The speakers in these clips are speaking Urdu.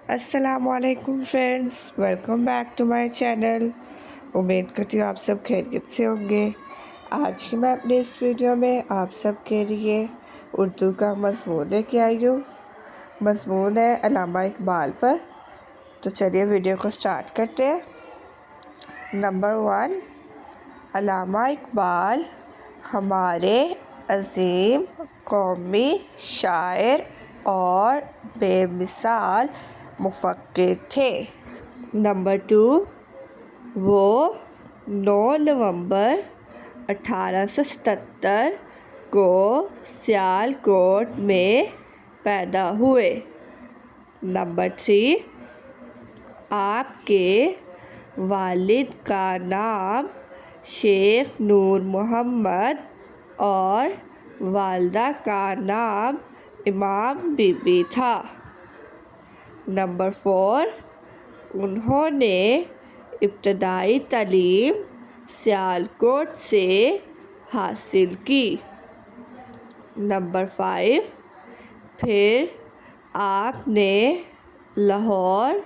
السلام علیکم friends, welcome back to my channel. امید کرتی ہوں آپ سب خیریت سے ہوں گے۔ آج کی میں اپنے اس ویڈیو میں آپ سب کے لیے اردو کا مضمون لے کے آئی ہوں۔ مضمون ہے علامہ اقبال پر۔ تو چلیے ویڈیو کو سٹارٹ کرتے ہیں۔ نمبر 1، علامہ اقبال ہمارے عظیم قومی شاعر اور بے مثال مفکر تھے۔ نمبر 2، وہ 9 نومبر 1877 کو سیالکوٹ میں پیدا ہوئے۔ نمبر 3، آپ کے والد کا نام شیخ نور محمد اور والدہ کا نام امام بی بی تھا۔ نمبر 4، انہوں نے ابتدائی تعلیم سیالکوٹ سے حاصل کی۔ نمبر 5، پھر آپ نے لاہور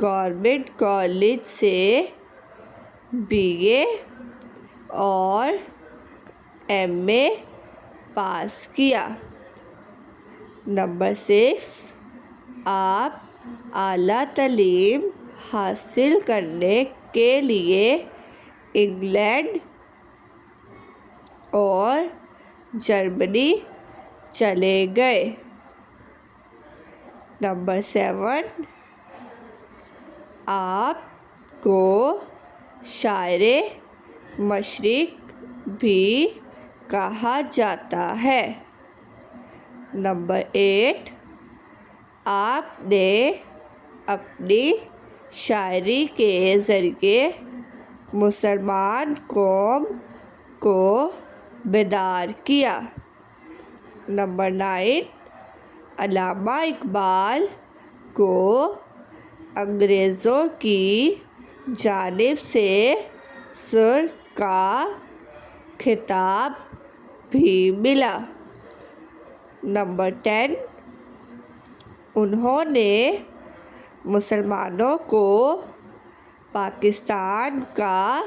گورنمنٹ کالج سے BA اور MA پاس کیا۔ نمبر 6، آپ اعلیٰ تعلیم حاصل کرنے کے لیے انگلینڈ اور جرمنی چلے گئے۔ نمبر 7، آپ کو شاعر مشرق بھی کہا جاتا ہے۔ نمبر 8، آپ نے اپنی شاعری کے ذریعے مسلمان قوم کو بیدار کیا۔ نمبر 9، علامہ اقبال کو انگریزوں کی جانب سے سر کا خطاب بھی ملا۔ نمبر 10، انہوں نے مسلمانوں کو پاکستان کا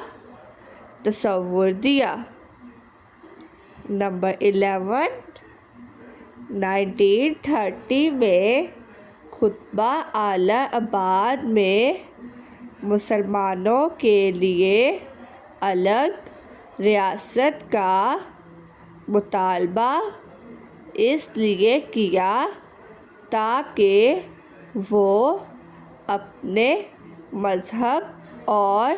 تصور دیا۔ نمبر 11، 1930 میں خطبہ الہ آباد میں مسلمانوں کے لیے الگ ریاست کا مطالبہ اس لیے کیا تاکہ وہ اپنے مذہب اور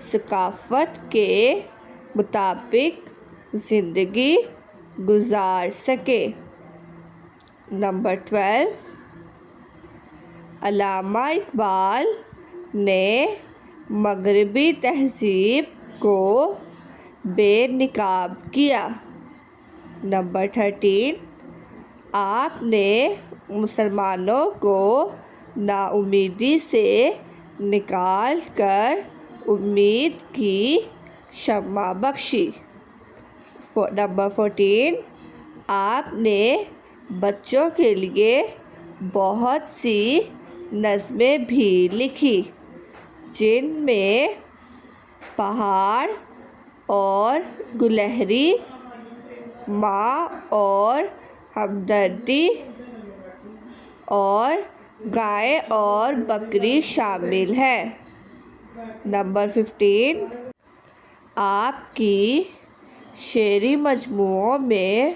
ثقافت کے مطابق زندگی گزار سکیں۔ نمبر 12، علامہ اقبال نے مغربی تہذیب کو بے نقاب کیا۔ نمبر 13، آپ نے مسلمانوں کو ناامیدی سے نکال کر امید کی شمع بخشی۔ نمبر 14، آپ نے بچوں کے لیے بہت سی نظمیں بھی لکھی جن میں پہاڑ اور گلہری، ماں اور ہمدردی اور گائے اور بکری شامل ہیں۔ نمبر 15، آپ کی شعری مجموعوں میں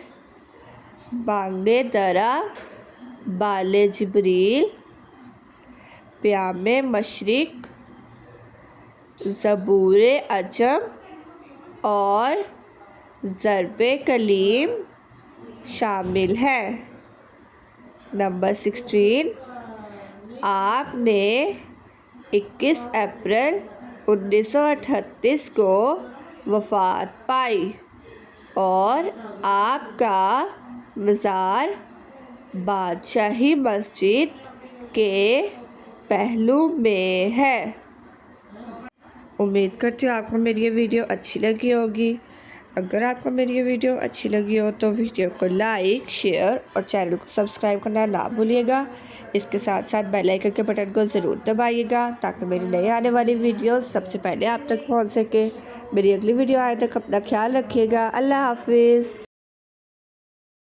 بانگ درا، بال جبریل، پیام مشرق، زبور عجم اور ضرب کلیم شامل ہیں۔ نمبر 16، آپ نے 21 اپریل 1938 کو وفات پائی اور آپ کا مزار بادشاہی مسجد کے پہلو میں ہے۔ امید کرتی ہوں آپ کو میری یہ ویڈیو اچھی لگی ہوگی۔ اگر آپ کو میری یہ ویڈیو اچھی لگی ہو تو ویڈیو کو لائک، شیئر اور چینل کو سبسکرائب کرنا نہ بھولیے گا۔ اس کے ساتھ ساتھ بیل آئیکن کے بٹن کو ضرور دبائیے گا تاکہ میری نئی آنے والی ویڈیوز سب سے پہلے آپ تک پہنچ سکے۔ میری اگلی ویڈیو آئے تک اپنا خیال رکھیے گا۔ اللہ حافظ۔